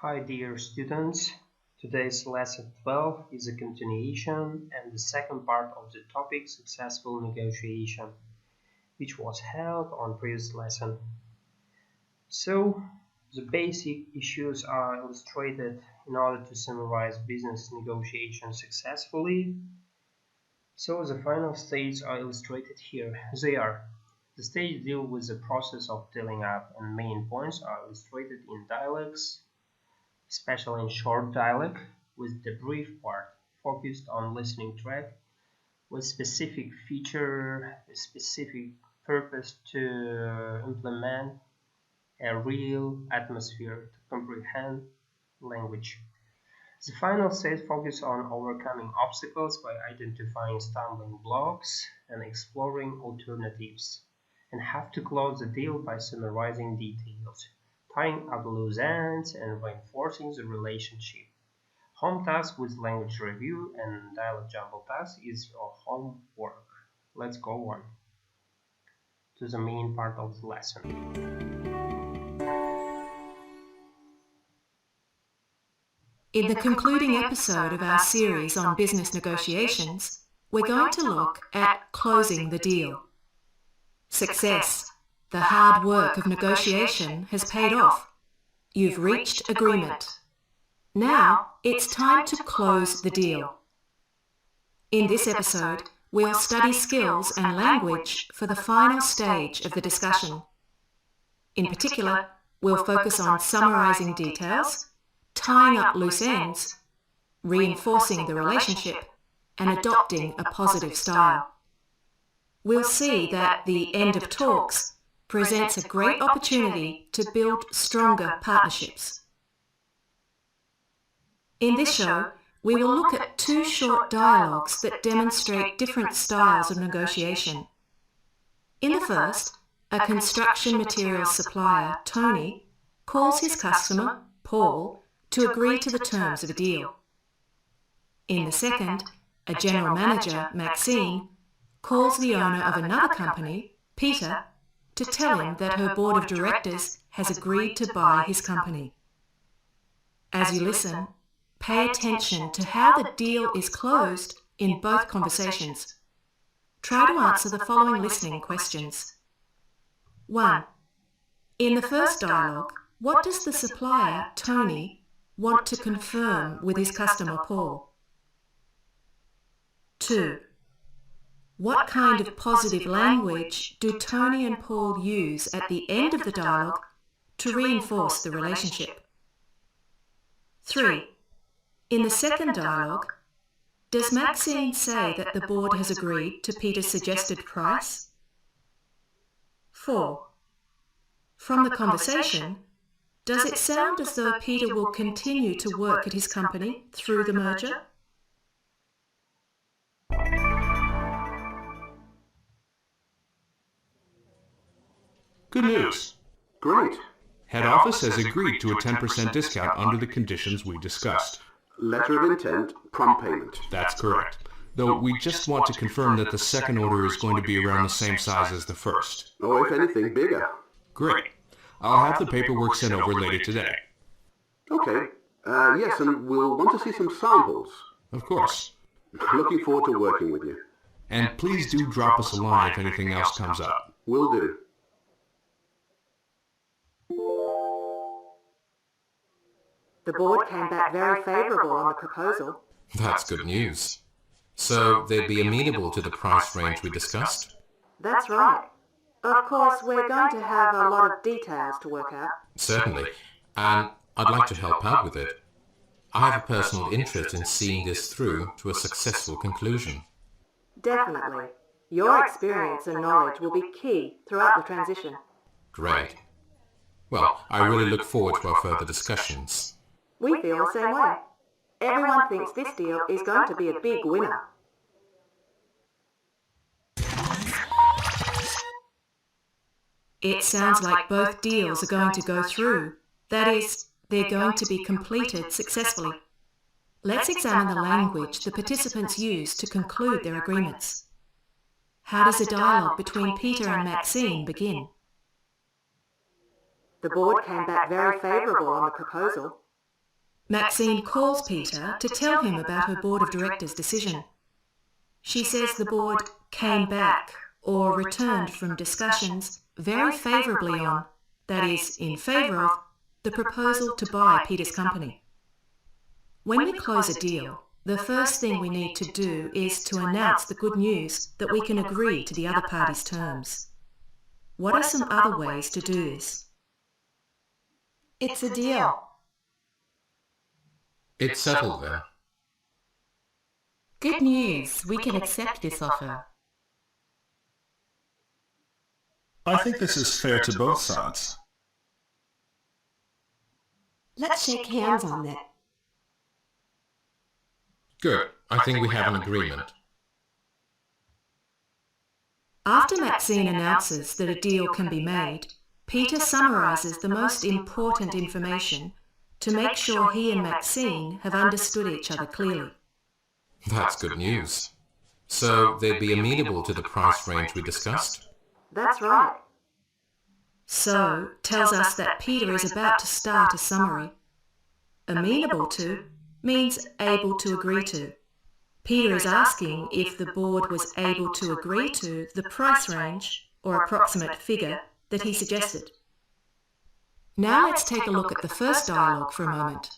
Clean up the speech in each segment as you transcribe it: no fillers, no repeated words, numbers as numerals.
Hi dear students, today's lesson 12 is a continuation and the second part of the topic successful negotiation, which was held on previous lesson. So, the basic issues are illustrated in order to summarize business negotiation successfully. So the final stages are illustrated here. They are: the stages deal with the process of telling up, and main points are illustrated in dialogues, especially in short dialogue, with the brief part focused on listening track, with specific feature, a specific purpose to implement a real atmosphere to comprehend language. The final stage focuses on overcoming obstacles by identifying stumbling blocks and exploring alternatives, and have to close the deal by summarizing details, tying up loose ends, and reinforcing the relationship. Home task with language review and dialogue jumble task is your homework. Let's go on to the main part of the lesson. In the concluding episode of our series on business negotiations, we're going to look at closing the deal. Success. The hard work of negotiation has paid off. You've reached agreement. Now it's time to close the deal. In this episode, we'll study skills and language for the final stage of the discussion. In particular, we'll focus on summarizing details, tying up loose ends, reinforcing the relationship, and adopting a positive style. We'll see that the end of talks presents a great opportunity to build stronger partnerships. In this show, we will look at two short dialogues that demonstrate different styles of negotiation. In the first, a construction materials supplier, Tony, calls his customer, Paul, to agree to the terms of a deal. In the second, a general manager, Maxine, calls the owner of another company, Peter, to tell him that her board of directors has agreed to buy his company. As you listen, pay attention to how the deal is closed in both conversations. Try to answer the following listening questions. 1. In the first dialogue, what does the supplier, Tony, want to confirm with his customer, Paul? 2. What kind of positive language do Tony and Paul use at the end of the dialogue to reinforce the relationship? 3. In the second dialogue, does Maxine say that the board has agreed to Peter's suggested price? 4. From the conversation, does it sound as though Peter will continue to work at his company through the merger? Good news. Great. Head office has agreed to a 10% discount under the conditions we discussed. Letter of intent, prompt payment. That's correct. Though we just want to confirm that the second order is going to be around the same size as the first. Or if anything, bigger. Great. I'll have the paperwork sent over later today. Okay. Yes, and we'll want to see some samples. Of course. Looking forward to working with you. And please do drop us a line if anything else comes up. Will do. The board came back very favourable on the proposal. That's good news. So they'd be amenable to the price range we discussed? That's right. Of course, we're going to have a lot of details to work out. Certainly. And I'd like to help out with it. I have a personal interest in seeing this through to a successful conclusion. Definitely. Your experience and knowledge will be key throughout the transition. Great. Well, I really look forward to our further discussions. We feel the same way. Everyone thinks this deal is going to be a big winner. It sounds like both deals are going to go through. That is, they're going to be completed successfully. Let's examine the language the participants use to conclude their agreements. How does a dialogue between Peter and Maxine begin? The board came back very favourable on the proposal. Maxine calls Peter to tell him about her board of directors' decision. She says the board came back or returned from discussions very favourably on, that is, in favour of, the proposal to buy Peter's company. When we close a deal, the first thing we need to do is to announce the good news that we can agree to the other party's terms. What are some other ways to do this? It's a deal. It's settled then. Good news, we can accept this offer. I think this is fair to both sides. Let's shake hands on it. Good. I think we have an agreement. After Maxine announces that a deal can be made, Peter summarises the most important information to make sure he and Maxine have understood each other clearly. That's good news. So they'd be amenable to the price range we discussed? That's right. So tells us that Peter is about to start a summary. Amenable to means able to agree to. Peter is asking if the board was able to agree to the price range or approximate figure that he suggested. Now let's take a look at the first dialogue for a moment.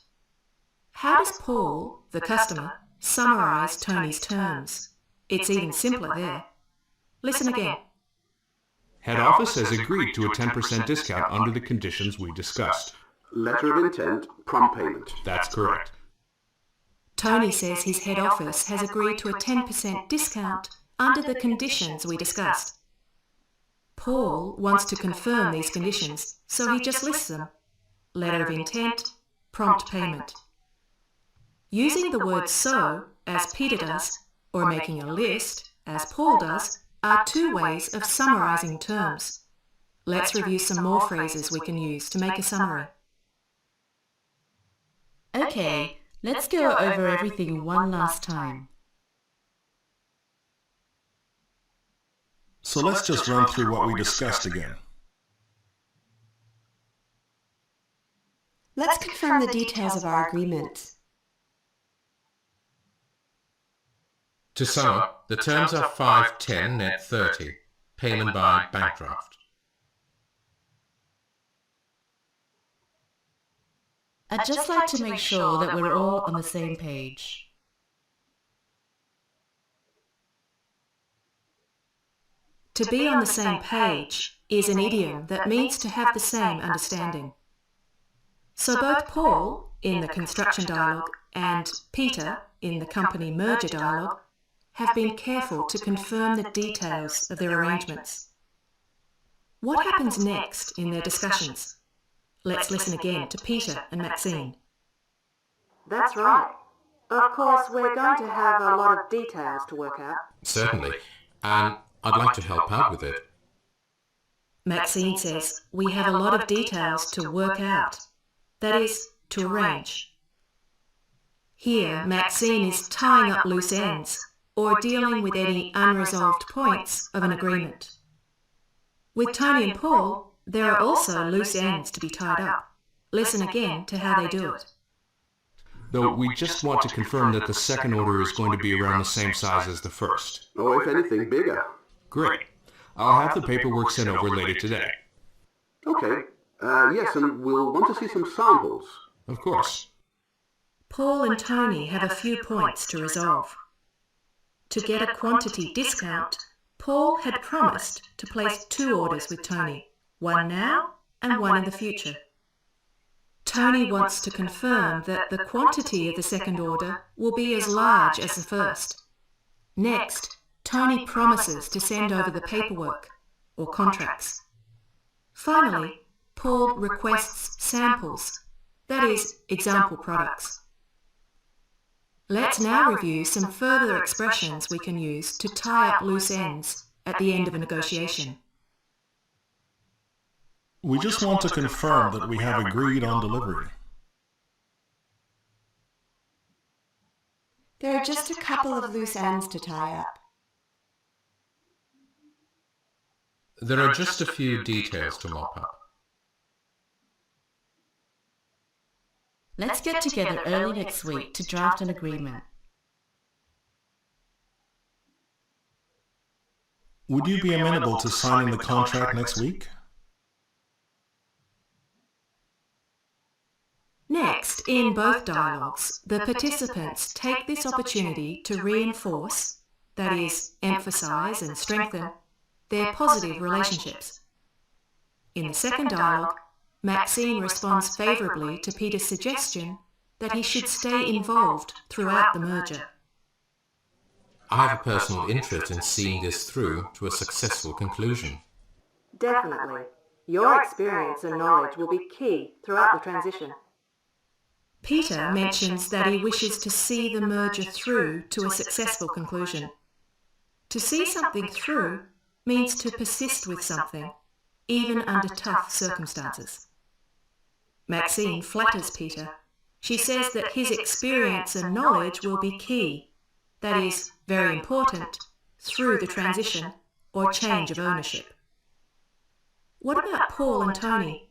How does Paul, the customer, summarise Tony's terms? It's even simpler there. Listen again. Head office has agreed to a 10% discount under the conditions we discussed. Letter of intent, prompt payment. That's correct. Tony says his head office has agreed to a 10% discount under the conditions we discussed. Paul wants to confirm these conditions, so he just lists them. Letter of intent, prompt payment. Using the word so, as Peter does, or making a list, as Paul does, are two ways of summarising terms. Let's review some more phrases we can use to make a summary. Okay, let's go over everything one last time. So let's just run through what we discussed again. Let's confirm the details of our agreement. To sum up, the terms are 5/10 net 30, payment by bank draft. I'd just like to make sure that we're all on the same page. To be on the same page is an idiom that means to have the same understanding. So both Paul, in the construction dialogue, and Peter, in the company merger dialogue, have been careful to confirm the details of their arrangements. What happens next in their discussions? Let's listen again to Peter and Maxine. That's right. Of course, we're going to have a lot of details to work out. Certainly, and I'd like to help out with it. Maxine says we have a lot of details to work out, that is, to arrange. Here, Maxine is tying up loose ends or dealing with any unresolved points of an agreement. With Tony and Paul, there are also loose ends to be tied up. Listen again to how they do it. Though we just want to confirm that the second order is going to be around the same size as the first. Or if anything, bigger. Great. I'll have the paperwork sent over later today. Okay. Yes, and we'll want to see some samples. Of course. Paul and Tony have a few points to resolve. To get a quantity discount, Paul had promised to place 2 orders with Tony, one now and one in the future. Tony wants to confirm that the quantity of the second order will be as large as the first. Next, Tony promises to send over the paperwork, or contracts. Finally, Paul requests samples, that is, example products. Let's now review some further expressions we can use to tie up loose ends at the end of a negotiation. We just want to confirm that we have agreed on delivery. There are just a couple of loose ends to tie up. There are just a few details to mop up. Let's get together early next week to draft an agreement. Would you be amenable to signing the contract next week? Next, in both dialogues, the participants take this opportunity to reinforce, that is, emphasize and strengthen, their positive relationships. In the second dialogue, Maxine responds favourably to Peter's suggestion that he should stay involved throughout the merger. I have a personal interest in seeing this through to a successful conclusion. Definitely. Your experience and knowledge will be key throughout the transition. Peter mentions that he wishes to see the merger through to a successful conclusion. To see something through means to persist with something, even under tough circumstances. Maxine flatters Peter. She says that his experience and knowledge will be key, that is, very important, through the transition or change of ownership. What about Paul and Tony?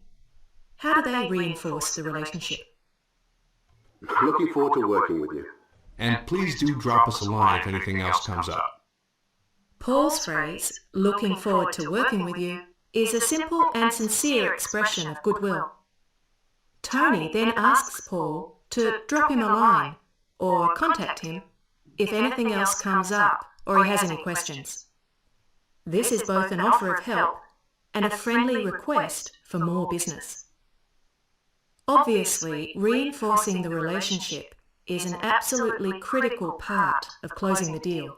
How do they reinforce the relationship? Looking forward to working with you. And please do drop us a line if anything else comes up. Paul's phrase, looking forward to working with you, is a simple and sincere expression of goodwill. Tony then asks Paul to drop him a line or contact him if anything else comes up or he has any questions. This is both an offer of help and a friendly request for more business. Obviously, reinforcing the relationship is an absolutely critical part of closing the deal.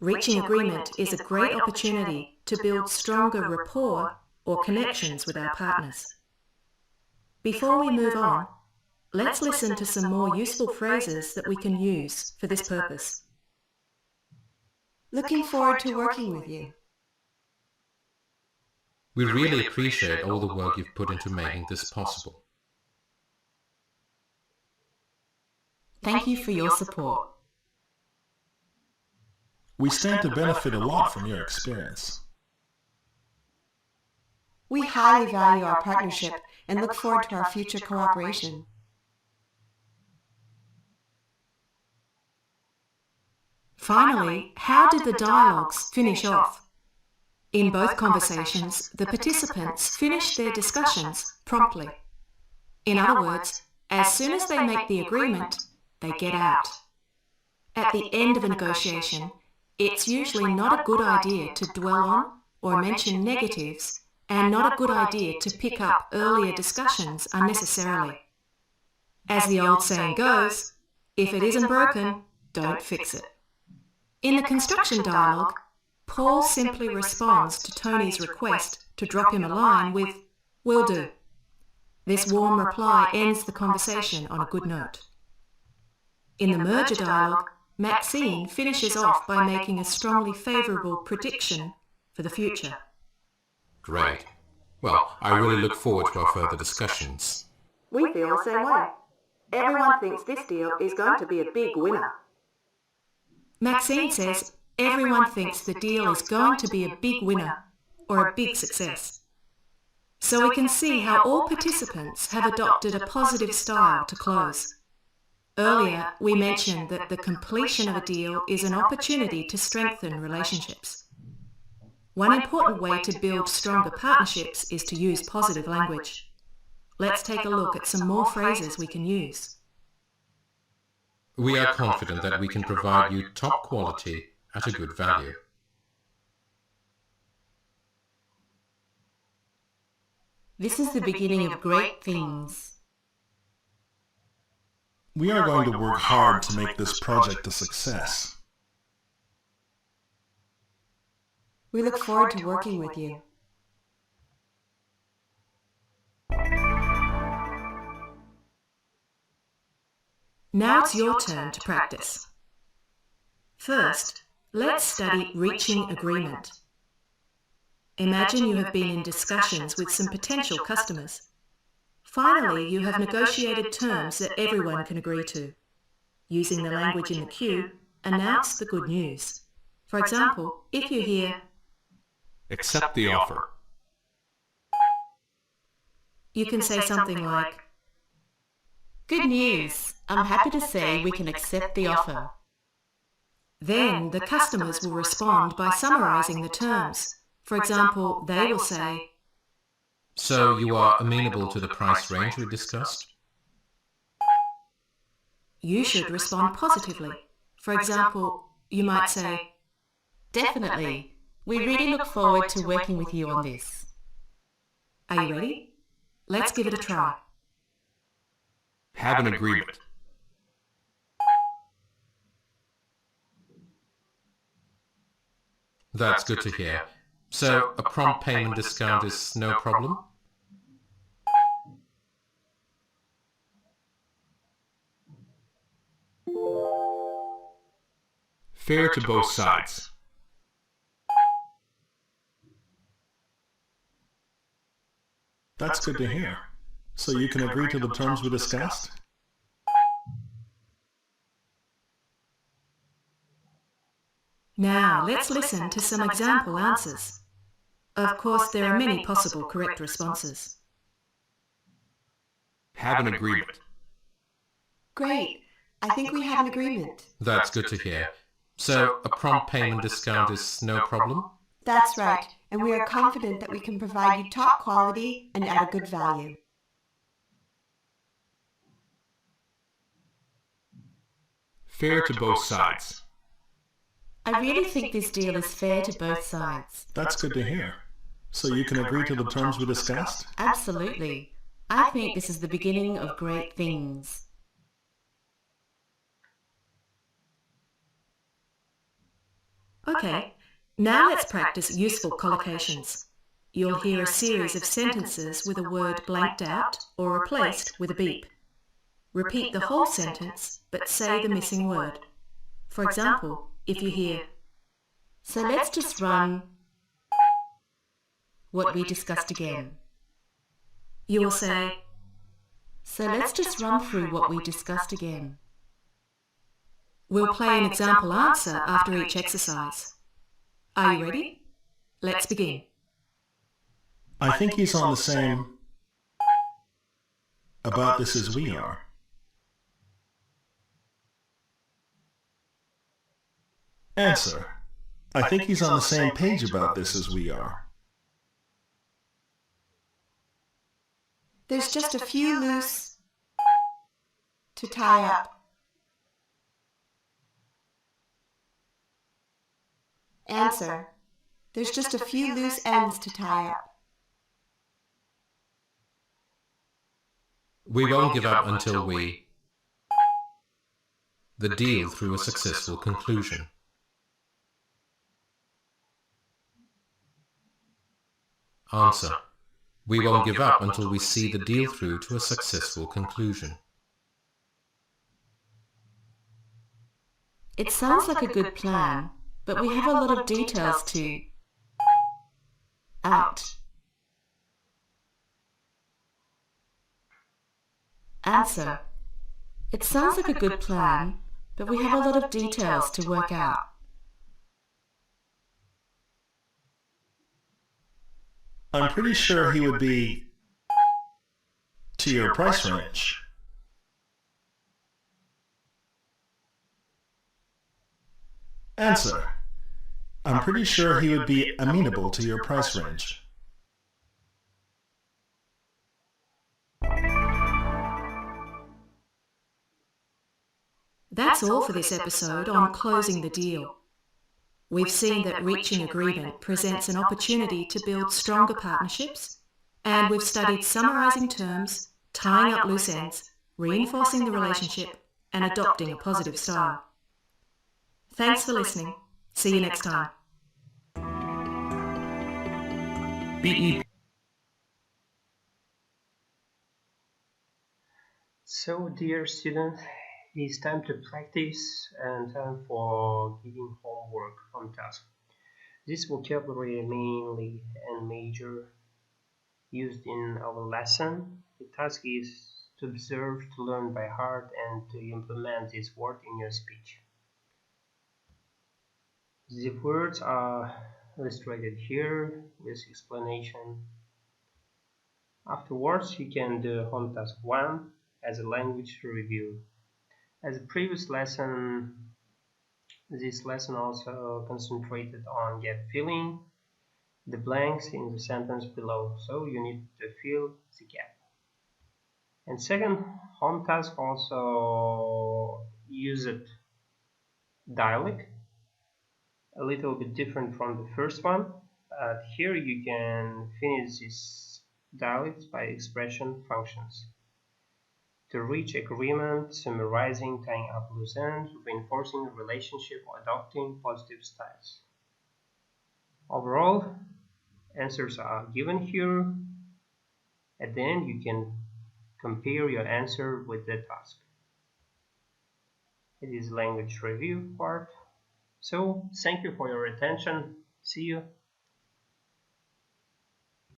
Reaching agreement is a great opportunity to build stronger rapport or connections with our partners. Before we move on, let's listen to some more useful phrases that we can use for this purpose. Looking forward to working with you. We really appreciate all the work you've put into making this possible. Thank you for your support. We stand to benefit a lot from your experience. We highly value our partnership and look forward to our future cooperation. Finally, how did the dialogues finish off? In both conversations, the participants finish their discussions promptly. In other words, as soon as they make the agreement, they get out. At the end of a negotiation, it's usually not a good idea to dwell on or mention negatives, and not a good idea to pick up earlier discussions unnecessarily. As the old saying goes, if it isn't broken, don't fix it. In the construction dialogue, Paul simply responds to Tony's request to drop him a line with, "Will do." This warm reply ends the conversation on a good note. In the merger dialogue, Maxine finishes off by making a strongly favourable prediction for the future. Great. Well, I really look forward to our further discussions. We feel the same way. Everyone thinks this deal is going to be a big winner. Maxine says everyone thinks the deal is going to be a big winner or a big success. So we can see how all participants have adopted a positive style to close. Earlier, we mentioned that the completion of a deal is an opportunity to strengthen relationships. One important way to build stronger partnerships is to use positive language. Let's take a look at some more phrases we can use. We are confident that we can provide you top quality at a good value. This is the beginning of great things. We are going to work hard to make this project a success. We look forward to working with you. Now it's your turn to practice. First, let's study reaching agreement. Imagine you have been in discussions with some potential customers. Finally, you have negotiated terms that everyone can agree to. Using the language in the cue, announce the good news. For example, if you hear, Accept the offer. you can say something like, Good news. I'm happy to say we can accept the offer. Then the customers will respond by summarizing the terms. For example, they will say, So you are amenable to the price range we discussed? you should respond positively. For example, you might say, Definitely. We really look forward to working with you on this. are you ready? Let's give it a try. Have an agreement. That's good to hear. So a prompt payment discount is no problem? Fair to both sides. That's good to hear. So you can agree to the terms we discussed? Now let's listen to some example answers. Of course, there are many possible correct responses. Have an agreement. Great. I think we have an agreement. That's good to hear. So a prompt payment discount is no problem? That's right, and we are confident that we can provide you top quality and at a good value. Fair to both sides. I really think this deal is fair to both sides. That's good to hear. So you can agree to the terms we discussed? Absolutely. I think this is the beginning of great things. Okay, now let's practice useful collocations. You'll hear a series of sentences with a word blanked out or replaced with a beep. Repeat the whole sentence, but say the missing word. For example, if you hear, So let's just run what we discussed again. you will say, So let's just run through what we discussed again. we'll play an example answer after each exercise. Are you ready? Let's begin. I think he's on the same about this as we are. Answer. I think he's on the same page about this as we are. There's just a few loose to tie up. Answer. There's just a few loose ends to tie up. We won't give up until we... the deal through a successful conclusion. Answer. We won't give up until we see the deal through to a successful conclusion. It sounds like a good plan, but we have a lot of details to out. Answer. It sounds like a good plan, but we have a lot of details to work out. I'm pretty sure he would be to your price range. Answer. I'm pretty sure he would be amenable to your price range. That's all for this episode on closing the deal. We've seen that reaching agreement presents an opportunity to build stronger partnerships, and we've studied summarizing terms, tying up loose ends, reinforcing the relationship, and adopting a positive style. Thanks for listening. See you next time. BEP. So, dear student, it's time to practice and time for giving homework on task. This vocabulary mainly and major used in our lesson. The task is to observe, to learn by heart, and to implement this word in your speech. The words are illustrated here with explanation. Afterwards, you can do home task 1 as a language review. As a previous lesson, this lesson also concentrated on get filling the blanks in the sentence below, so you need to fill the gap. And second home task also used dialect, a little bit different from the first one. Here you can finish this dialect by expression functions. To reach agreement, summarizing, tying up loose ends, reinforcing the relationship, or adopting positive styles. Overall, answers are given here. At the end, you can compare your answer with the task. It is language review part. So, thank you for your attention. See you.